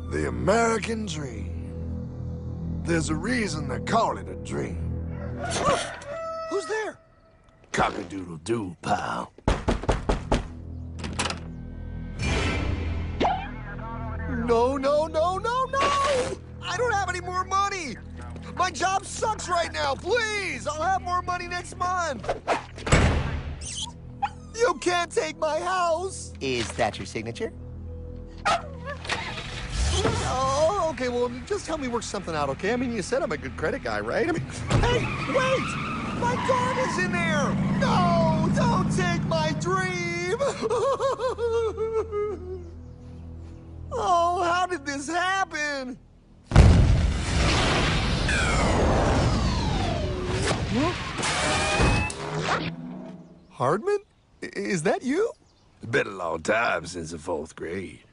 The American dream. There's a reason they call it a dream. Who's there? Cock-a-doodle-doo, pal. No, no, no, no, no! I don't have any more money! My job sucks right now, please! I'll have more money next month! You can't take my house! Is that your signature? Oh, okay, well, just help me work something out, okay? I mean, you said I'm a good credit guy, right? I mean, hey, wait! My dog is in there! No, don't take my dream! Oh, how did this happen? Hardman? Is that you? It's been a long time since the 4th grade.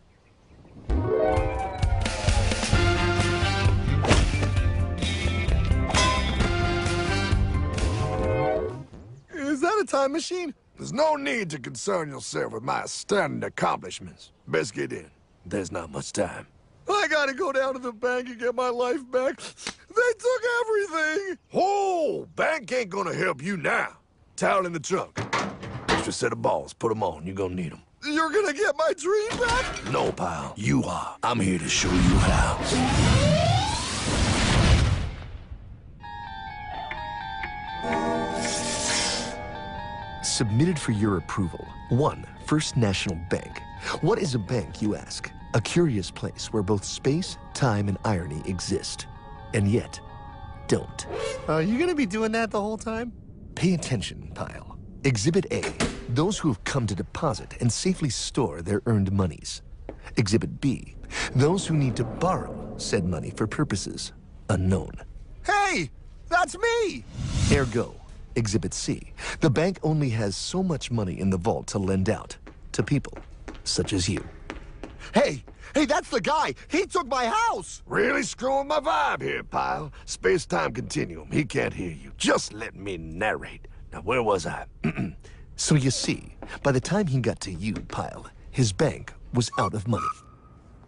Is that a time machine? There's no need to concern yourself with my astounding accomplishments. Best get in. There's not much time. I gotta go down to the bank and get my life back. They took everything. Oh, bank ain't gonna help you now. Towel in the trunk. Extra set of balls. Put them on. You're gonna need them. You're gonna get my dream back? No, pal. You are. I'm here to show you how. Submitted for your approval. 1. First National Bank. What is a bank, you ask? A curious place where both space, time, and irony exist. And yet, don't. Are you gonna be doing that the whole time? Pay attention, pile. Exhibit A. Those who have come to deposit and safely store their earned monies. Exhibit B. Those who need to borrow said money for purposes unknown. Hey, that's me! Ergo, Exhibit C. The bank only has so much money in the vault to lend out to people such as you. Hey, that's the guy! He took my house! Really screwing my vibe here, pal. Space-time continuum. He can't hear you. Just let me narrate. Now, where was I? So you see, by the time he got to you, pile, his bank was out of money.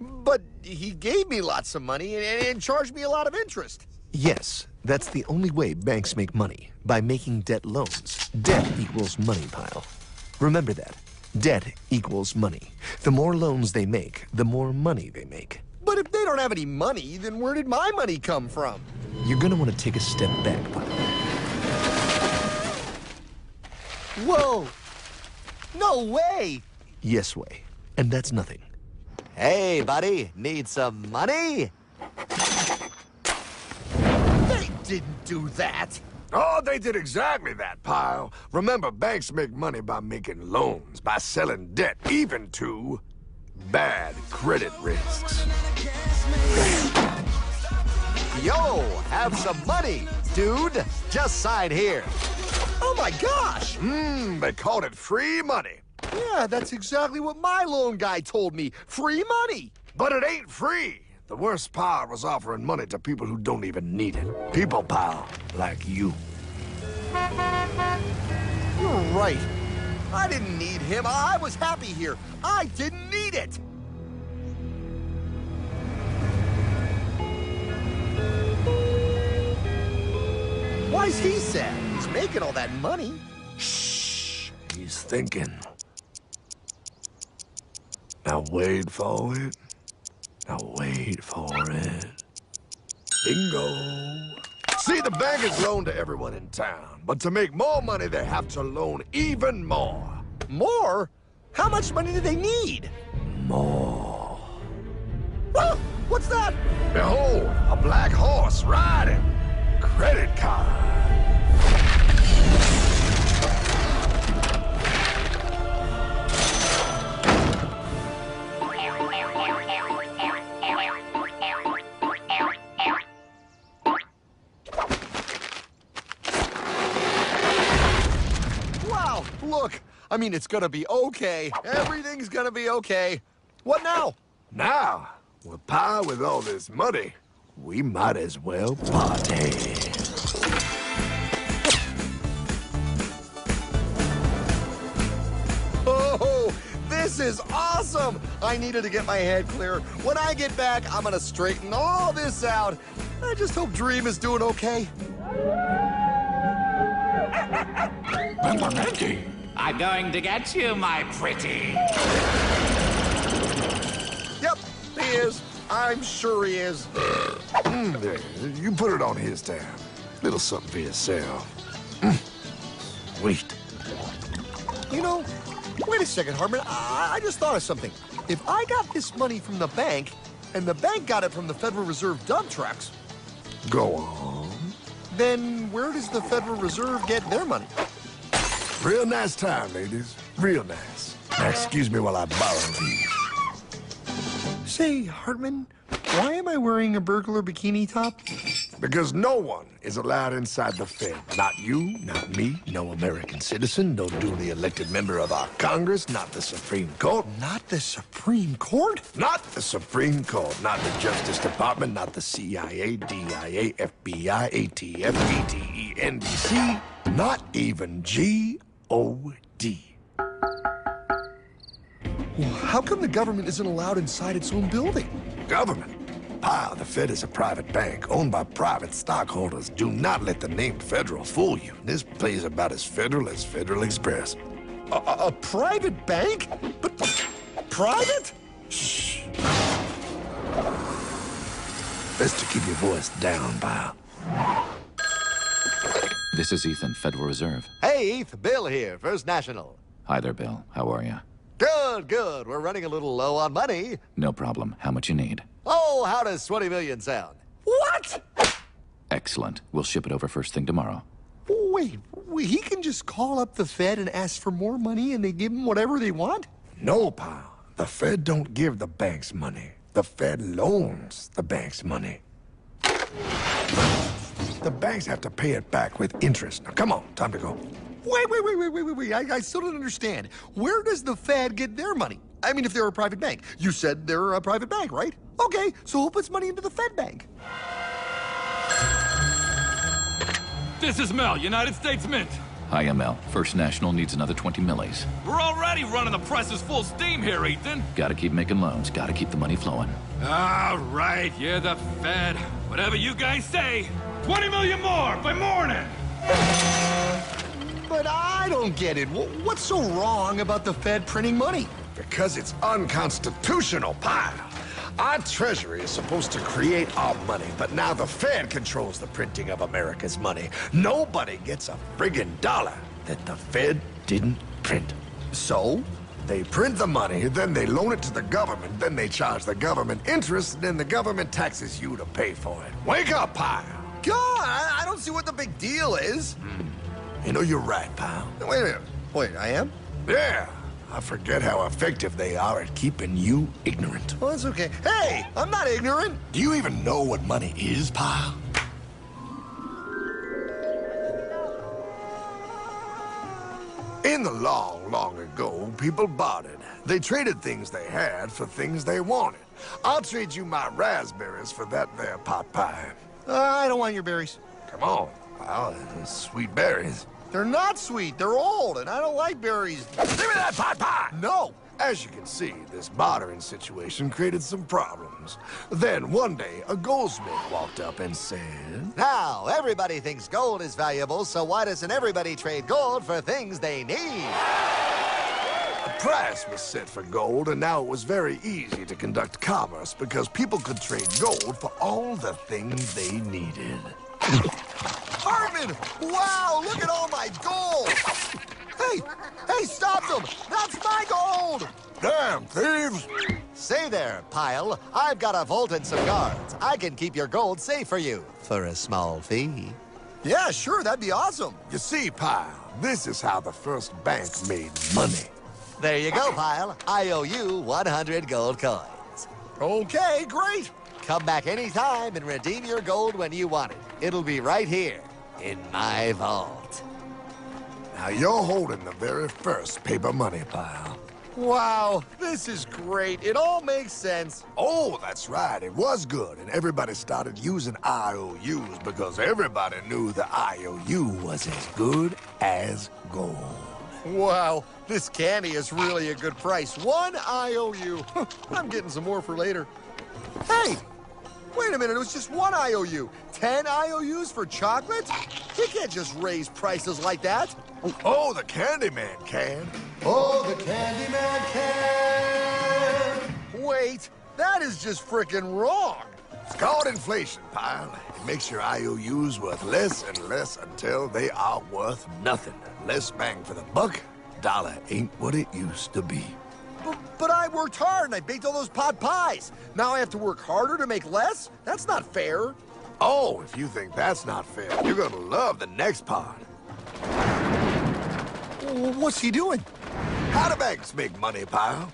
But he gave me lots of money and charged me a lot of interest. Yes, that's the only way banks make money, by making debt loans. Debt equals money, pile. Remember that. Debt equals money. The more loans they make, the more money they make. But if they don't have any money, then where did my money come from? You're gonna want to take a step back, pile. Whoa! No way! Yes way. And that's nothing. Hey, buddy, need some money? They didn't do that! Oh, they did exactly that, pal. Remember, banks make money by making loans, by selling debt, even to bad credit risks. Yo, have some money, dude. Just sign here. Oh my gosh! They called it free money. Yeah, that's exactly what my loan guy told me. Free money! But it ain't free. The worst part was offering money to people who don't even need it. People, pal, like you. You're right. I didn't need him. I was happy here. I didn't need it. Why's he sad? He's making all that money. Shh. He's thinking. Now wait for it. Now wait for it. Bingo. See, the bankers loan to everyone in town, but to make more money, they have to loan even more. More? How much money do they need? More. Ah, what's that? Behold, a black horse riding. Credit card. Wow, look. I mean, it's gonna be okay. Everything's gonna be okay. What now? Now, with pie with all this money, we might as well party. Oh, this This is awesome! I needed to get my head clear. When I get back, I'm gonna straighten all this out. I just hope Dream is doing okay. I'm going to get you, my pretty. Yep, he is. I'm sure he is. There, you put it on his tab. Little something for yourself. Wait. You know, wait a second, Hartman. I just thought of something. If I got this money from the bank, and the bank got it from the Federal Reserve dump trucks, Go on. then where does the Federal Reserve get their money? Real nice time, ladies. Real nice. Now, excuse me while I borrow these. Say, Hartman, why am I wearing a burglar bikini top? Because no one is allowed inside the Fed. Not you, not me, no American citizen, no duly elected member of our Congress, not the Supreme Court. Not the Supreme Court? Not the Supreme Court, not the Justice Department, not the CIA, DIA, FBI, ATF, ETE, NBC, not even G.O.D. Well, how come the government isn't allowed inside its own building? Government? Pile, the Fed is a private bank owned by private stockholders. Do not let the name Federal fool you. This place is about as federal as Federal Express. A private bank? But private? Shh. Best to keep your voice down, pal. This is Ethan, Federal Reserve. Hey, Eth, Bill here, First National. Hi there, Bill. How are you? Good, good. We're running a little low on money. No problem. How much you need? Oh, how does 20 million sound? What? Excellent. We'll ship it over first thing tomorrow. Wait, he can just call up the Fed and ask for more money and they give him whatever they want? No, pal. The Fed don't give the banks money. The Fed loans the banks money. The banks have to pay it back with interest. Now, come on. Time to go. Wait. I still don't understand. Where does the Fed get their money? I mean, if they're a private bank. You said they're a private bank, right? Okay, so who puts money into the Fed bank? This is Mel, United States Mint. Hi, ML. First National needs another 20 millis. We're already running the presses full steam here, Ethan. Gotta keep making loans. Gotta keep the money flowing. All right, you're the Fed. Whatever you guys say. 20 million more by morning. But I don't get it. What's so wrong about the Fed printing money? Because it's unconstitutional, pal. Our Treasury is supposed to create our money, but now the Fed controls the printing of America's money. Nobody gets a friggin' dollar that the Fed didn't print. So? They print the money, then they loan it to the government, then they charge the government interest, and then the government taxes you to pay for it. Wake up, pal! God, I don't see what the big deal is. You know, you're right, pal. Wait a minute. Wait, I am? Yeah. I forget how effective they are at keeping you ignorant. Well, that's okay. Hey, I'm not ignorant. Do you even know what money is, pal? In the long, long ago, people bartered. They traded things they had for things they wanted. I'll trade you my raspberries for that there pot pie. I don't want your berries. Come on, pal. Sweet berries. They're not sweet. They're old, and I don't like berries. Give me that pot pie! No. As you can see, this bartering situation created some problems. Then, one day, a goldsmith walked up and said... Now, everybody thinks gold is valuable, so why doesn't everybody trade gold for things they need? A price was set for gold, and now it was very easy to conduct commerce because people could trade gold for all the things they needed. Hartman! Wow, look at all my gold! Hey, stop them! That's my gold! Damn thieves! Say there, Pile. I've got a vault and some guards. I can keep your gold safe for you for a small fee. Yeah, sure, that'd be awesome. You see, pal, this is how the first bank made money. There you go, Pile. I owe you 100 gold coins. Okay, great. Come back anytime and redeem your gold when you want it. It'll be right here in my vault. Now you're holding the very first paper money, pal. Wow, this is great. It all makes sense. Oh, that's right. It was good, and everybody started using IOUs because everybody knew the IOU was as good as gold. Wow, this candy is really a good price. 1 IOU. I'm getting some more for later. Hey! Wait a minute, it was just 1 IOU. 10 IOUs for chocolate? He can't just raise prices like that. Oh, the Candyman can. Oh, the Candyman can! Wait, that is just frickin' wrong. It's called inflation, pal. It makes your IOUs worth less and less until they are worth nothing. Less bang for the buck. Dollar ain't what it used to be. But I worked hard and I baked all those pot pies. Now I have to work harder to make less? That's not fair. Oh, if you think that's not fair, you're gonna love the next part. What's he doing? How do banks make money, pal?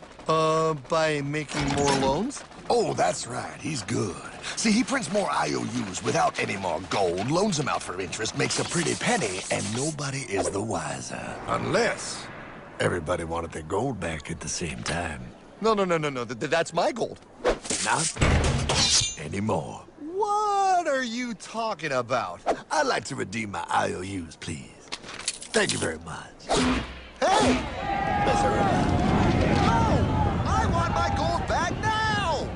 By making more loans? Oh, that's right. He's good. See, he prints more IOUs without any more gold, loans them out for interest, makes a pretty penny, and nobody is the wiser. Unless everybody wanted their gold back at the same time. No. That's my gold. Not anymore. What are you talking about? I'd like to redeem my IOUs, please. Thank you very much. Hey! Miserable. No! I want my gold back now!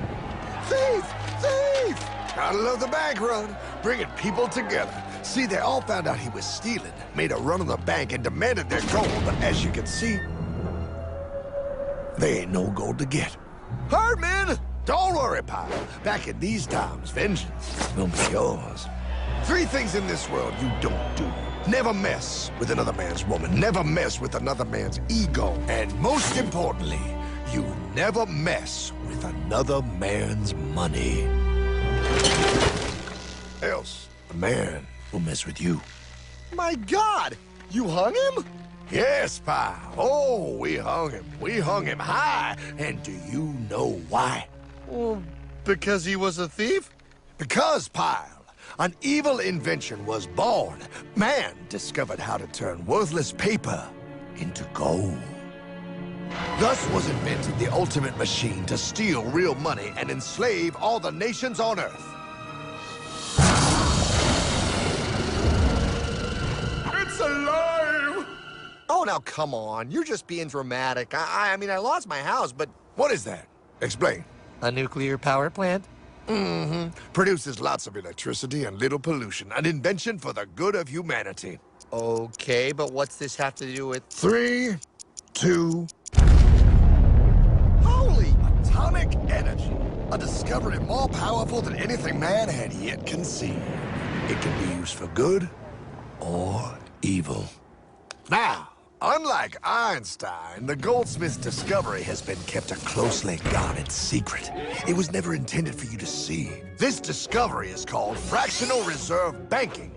Thief! Thief! Gotta love the bank run, bringing people together. See, they all found out he was stealing, made a run on the bank, and demanded their gold, but as you can see, there ain't no gold to get. Herdman! Don't worry, pal. Back in these times, vengeance will be yours. 3 things in this world you don't do. Never mess with another man's woman. Never mess with another man's ego. And most importantly, you never mess with another man's money. Else, the man will mess with you. My God! You hung him? Yes, pal. Oh, we hung him. We hung him high. And do you know why? Well, because he was a thief? Because, pal, an evil invention was born. Man discovered how to turn worthless paper into gold. Thus was invented the ultimate machine to steal real money and enslave all the nations on Earth. It's alive! Oh, now come on. You're just being dramatic. I mean, I lost my house, but... What is that? Explain. A nuclear power plant? Mm-hmm. Produces lots of electricity and little pollution. An invention for the good of humanity. Okay, but what's this have to do with... 3, 2... Holy! Atomic energy. A discovery more powerful than anything man had yet conceived. It can be used for good or evil. Now, unlike Einstein, the goldsmith's discovery has been kept a closely guarded secret. It was never intended for you to see. This discovery is called fractional reserve banking.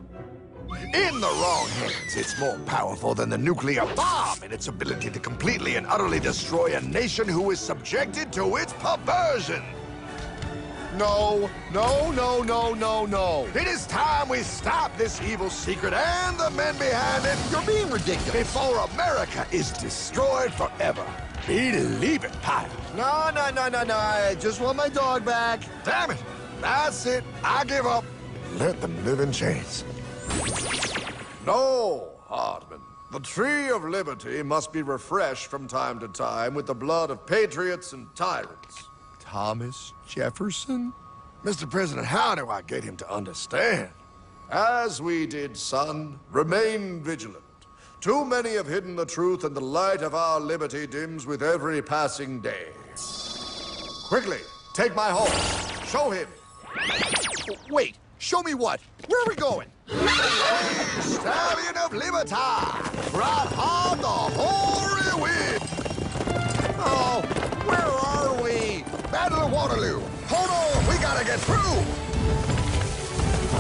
In the wrong hands, it's more powerful than the nuclear bomb in its ability to completely and utterly destroy a nation who is subjected to its perversion. No. It is time we stop this evil secret and the men behind it. You're being ridiculous. Before America is destroyed forever. Believe it, pal. No. I just want my dog back. Damn it. That's it. I give up. Let them live in chains. No, Hardman. The tree of liberty must be refreshed from time to time with the blood of patriots and tyrants. Thomas Jefferson? Mr. President, how do I get him to understand? As we did, son, remain vigilant. Too many have hidden the truth, and the light of our liberty dims with every passing day. Quickly, take my horse. Show him. Wait, show me what? Where are we going? Stallion of Liberty! Ride hard the hoary wind! Oh, where are we? Battle of Waterloo! Hold on, we gotta get through!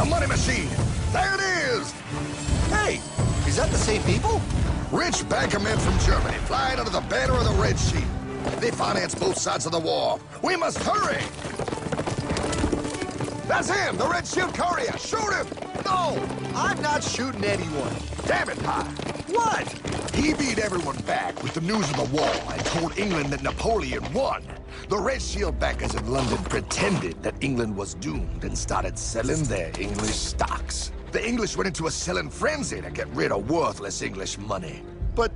A money machine! There it is! Hey, is that the same people? Rich bankermen from Germany flying under the banner of the Red Shield. They finance both sides of the war. We must hurry! That's him, the Red Shield courier! Shoot him! No, I'm not shooting anyone. Damn it, Pie! What? He beat everyone back with the news of the war and told England that Napoleon won. The Red Shield bankers in London pretended that England was doomed and started selling their English stocks. The English went into a selling frenzy to get rid of worthless English money. But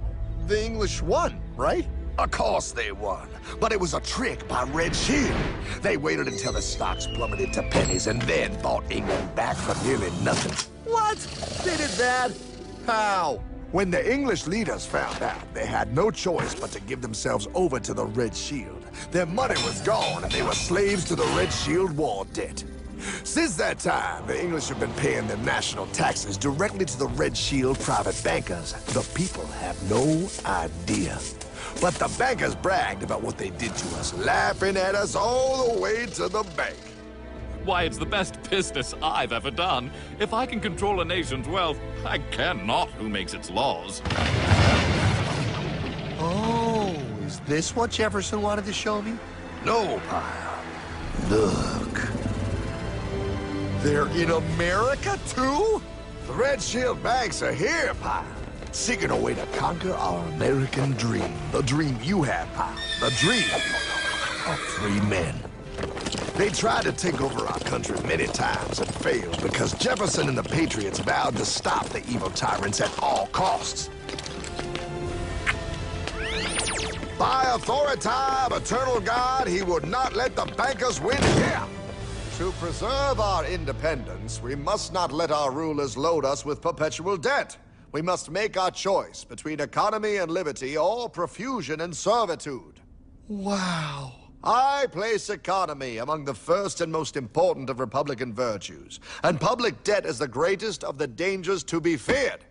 the English won, right? Of course they won, but it was a trick by Red Shield. They waited until the stocks plummeted to pennies and then bought England back for nearly nothing. What? They did that? How? When the English leaders found out, they had no choice but to give themselves over to the Red Shield. Their money was gone, and they were slaves to the Red Shield war debt. Since that time, the English have been paying their national taxes directly to the Red Shield private bankers. The people have no idea. But the bankers bragged about what they did to us, laughing at us all the way to the bank. Why, it's the best business I've ever done. If I can control a nation's wealth, I care not who makes its laws. Oh, is this what Jefferson wanted to show me? No, Pyle. Look. They're in America, too? The Red Shield banks are here, Pyle. Seeking a way to conquer our American dream. The dream you have, Pyle. The dream of free men. They tried to take over our country many times and failed because Jefferson and the Patriots vowed to stop the evil tyrants at all costs. By authority of eternal God, he would not let the bankers win here. To preserve our independence, we must not let our rulers load us with perpetual debt. We must make our choice between economy and liberty or profusion and servitude. Wow. I place economy among the first and most important of Republican virtues, and public debt is the greatest of the dangers to be feared.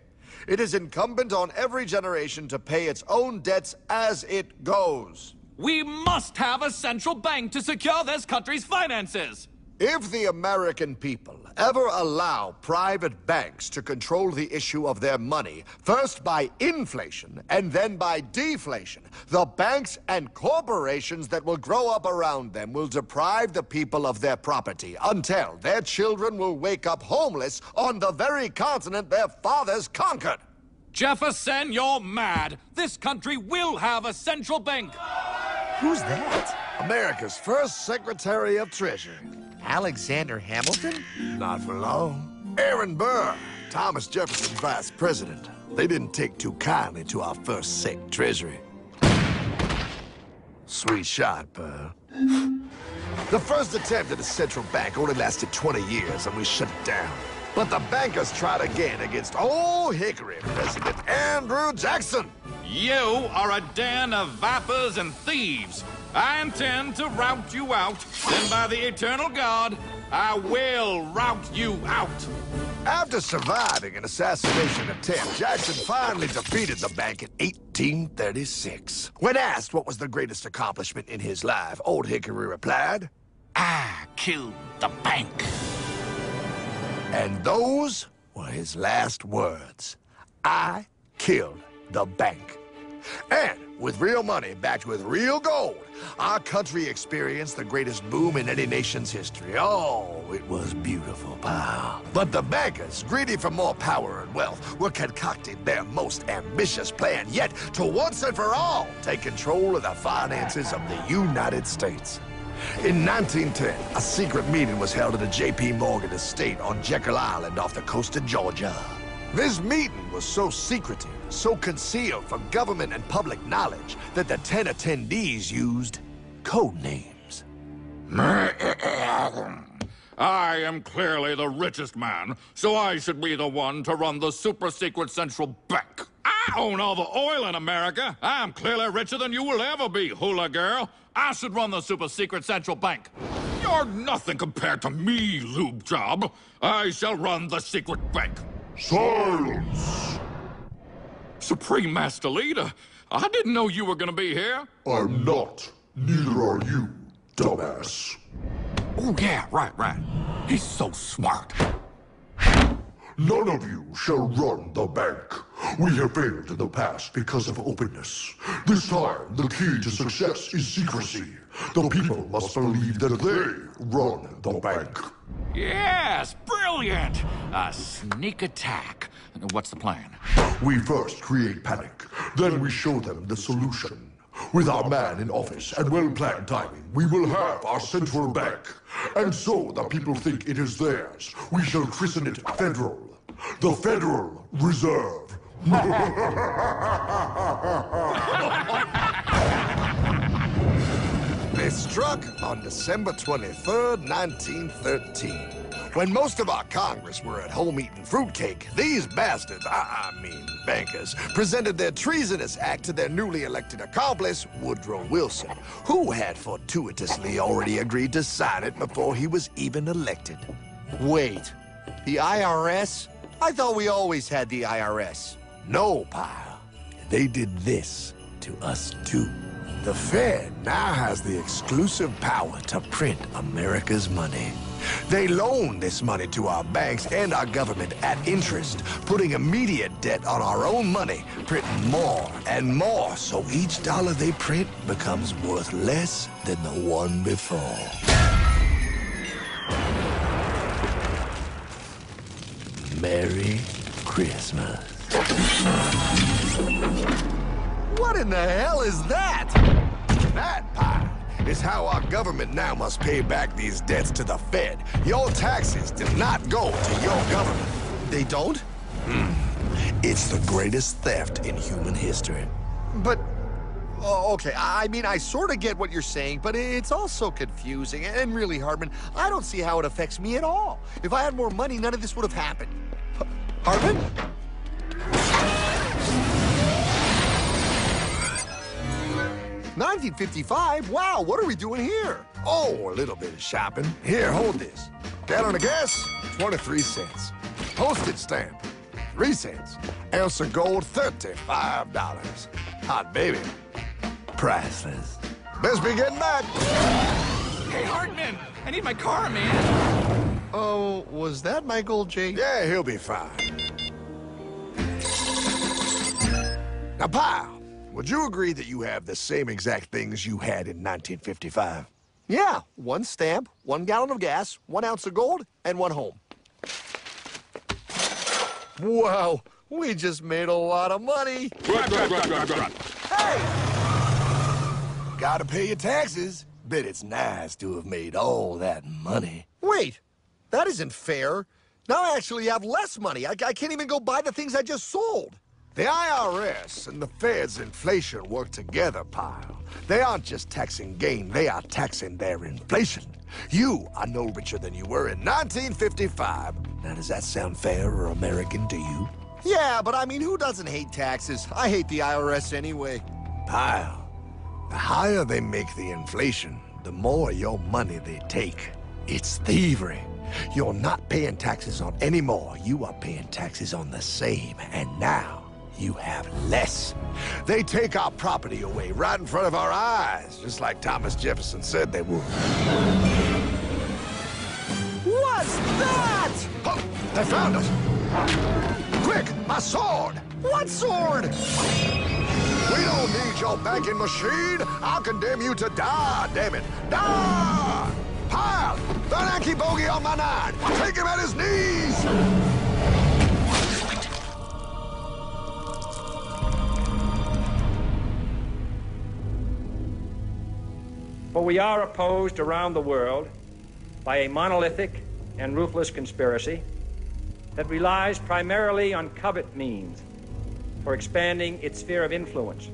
It is incumbent on every generation to pay its own debts as it goes. We must have a central bank to secure this country's finances. If the American people ever allow private banks to control the issue of their money, first by inflation and then by deflation, the banks and corporations that will grow up around them will deprive the people of their property until their children will wake up homeless on the very continent their fathers conquered. Jefferson, you're mad. This country will have a central bank. Who's that? America's first Secretary of Treasury. Alexander Hamilton? Not for long. Aaron Burr, Thomas Jefferson's vice president. They didn't take too kindly to our first Sec Treasury. Sweet shot, Burr. The first attempt at a central bank only lasted 20 years and we shut it down. But the bankers tried again against Old Hickory President Andrew Jackson. You are a den of vipers and thieves. I intend to rout you out, and by the eternal God, I will rout you out. After surviving an assassination attempt, Jackson finally defeated the bank in 1836. When asked what was the greatest accomplishment in his life, Old Hickory replied, I killed the bank. and those were his last words. I killed the bank. And with real money backed with real gold, our country experienced the greatest boom in any nation's history. Oh, it was beautiful, pal. But the bankers, greedy for more power and wealth, were concocting their most ambitious plan yet to once and for all take control of the finances of the United States. In 1910, a secret meeting was held at the J.P. Morgan estate on Jekyll Island off the coast of Georgia. This meeting was so secretive, so concealed from government and public knowledge that the 10 attendees used code names. I am clearly the richest man, so I should be the one to run the super-secret central bank. I own all the oil in America. I'm clearly richer than you will ever be, hula girl. I should run the super-secret central bank. You're nothing compared to me, lube job. I shall run the secret bank. Silence! Supreme Master Leader, I didn't know you were gonna be here. I'm not. Neither are you, dumbass. Oh, yeah, right. He's so smart. None of you shall run the bank. We have failed in the past because of openness. This time, the key to success is secrecy. The people must believe that they run the bank. Yes, brilliant! A sneak attack. What's the plan? We first create panic, then we show them the solution. With our man in office and well-planned timing, we will have our central bank. And so the people think it is theirs. We shall christen it Federal. The Federal Reserve. They struck on December 23rd, 1913. When most of our Congress were at home eating fruitcake, these bastards, I mean bankers, presented their treasonous act to their newly elected accomplice, Woodrow Wilson, who had fortuitously already agreed to sign it before he was even elected. Wait, the IRS? I thought we always had the IRS. No, pal. They did this to us too. The Fed now has the exclusive power to print America's money. They loan this money to our banks and our government at interest, putting immediate debt on our own money, printing more and more, so each dollar they print becomes worth less than the one before. Merry Christmas. What in the hell is that? That, pal, is how our government now must pay back these debts to the Fed. Your taxes do not go to your government. They don't? It's the greatest theft in human history. But, oh, okay, I mean, I sort of get what you're saying, but it's also confusing. And really, Hartman, I don't see how it affects me at all. If I had more money, none of this would have happened. Hartman? 1955? Wow, what are we doing here? Oh, a little bit of shopping. Here, hold this. Gallon of gas, 23 cents. Postage stamp, 3 cents. Ounce of gold, $35. Hot baby, priceless. Best be getting back. Hey, Hartman, I need my car, man. Oh, was that my gold, Jay? Yeah, he'll be fine. Now, pal, would you agree that you have the same exact things you had in 1955? Yeah, 1 stamp, 1 gallon of gas, 1 ounce of gold, and 1 home. Wow, we just made a lot of money. Hey! Gotta pay your taxes. Bet it's nice to have made all that money. Wait, that isn't fair. Now I actually have less money. I can't even go buy the things I just sold. The IRS and the Fed's inflation work together, pal. They aren't just taxing gain, they are taxing their inflation. You are no richer than you were in 1955. Now, does that sound fair or American to you? Yeah, but I mean, who doesn't hate taxes? I hate the IRS anyway. Pal, the higher they make the inflation, the more your money they take. It's thievery. You're not paying taxes on any more. You are paying taxes on the same, and now you have less. They take our property away right in front of our eyes, just like Thomas Jefferson said they would. What's that? Oh, they found us! Quick, my sword! What sword? We don't need your banking machine! I'll condemn you to die, damn it! Die! Pile! The Yankee bogey on my 9! Take him at his knees! For we are opposed around the world by a monolithic and ruthless conspiracy that relies primarily on covert means for expanding its sphere of influence.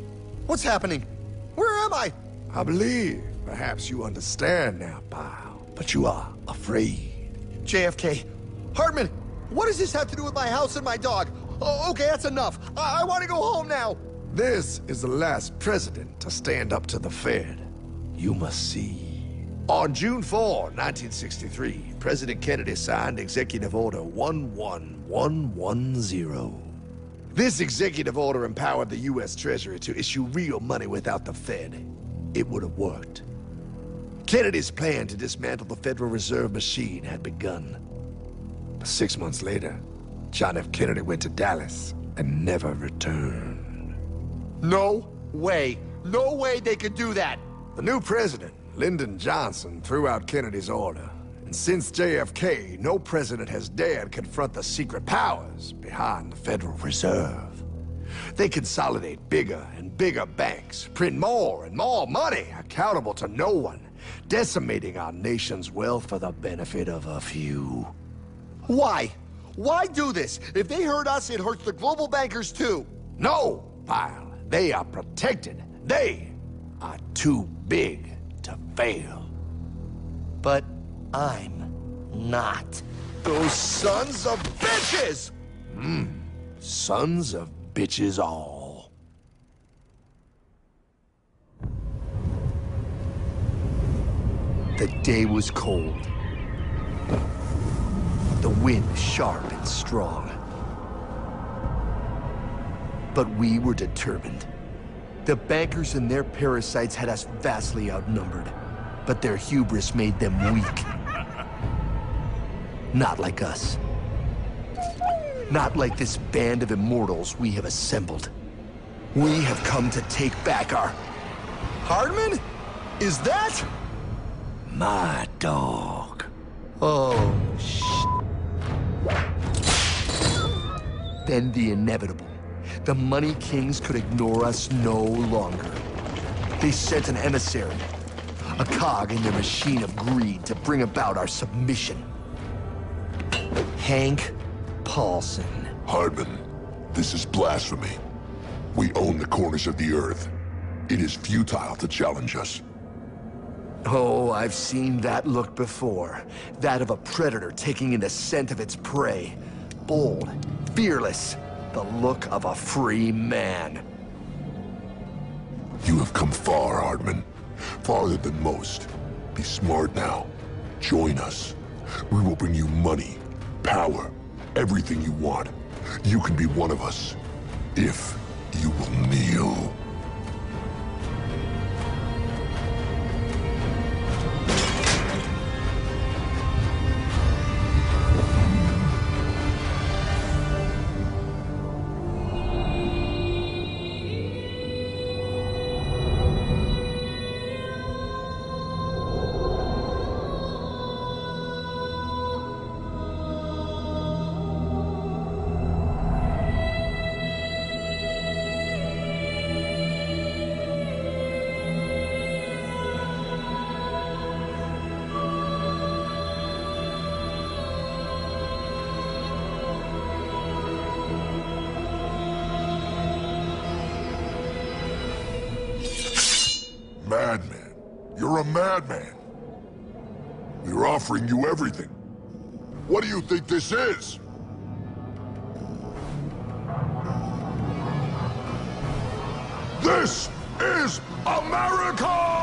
What's happening? Where am I? I believe perhaps you understand now, pal, but you are afraid. JFK. Hartman, what does this have to do with my house and my dog? Oh, okay, that's enough. I want to go home now. This is the last president to stand up to the Fed. You must see. On June 4, 1963, President Kennedy signed Executive Order 11110. This executive order empowered the U.S. Treasury to issue real money without the Fed. It would have worked. Kennedy's plan to dismantle the Federal Reserve machine had begun. But 6 months later, John F. Kennedy went to Dallas and never returned. No way. No way they could do that. The new president, Lyndon Johnson, threw out Kennedy's order. And since JFK, no president has dared confront the secret powers behind the Federal Reserve. They consolidate bigger and bigger banks, print more and more money, accountable to no one, decimating our nation's wealth for the benefit of a few. Why? Why do this? If they hurt us, it hurts the global bankers too. No, pal. They are protected. They are too big to fail. But I'm not. Those sons of bitches! Sons of bitches all. The day was cold. The wind sharp and strong. But we were determined. The bankers and their parasites had us vastly outnumbered, but their hubris made them weak. Not like us. Not like this band of immortals we have assembled. We have come to take back our... Hardman? Is that? My dog. Oh, Then the inevitable. The Money Kings could ignore us no longer. They sent an emissary, a cog in their machine of greed to bring about our submission. Hank Paulson. Hardman, this is blasphemy. We own the corners of the earth. It is futile to challenge us. Oh, I've seen that look before. That of a predator taking in the scent of its prey. Bold, fearless, the look of a free man. You have come far, Hardman. Farther than most. Be smart now. Join us. We will bring you money, power, everything you want. You can be one of us, if you will kneel. Madman. You're a madman. We're offering you everything. What do you think this is? This is America!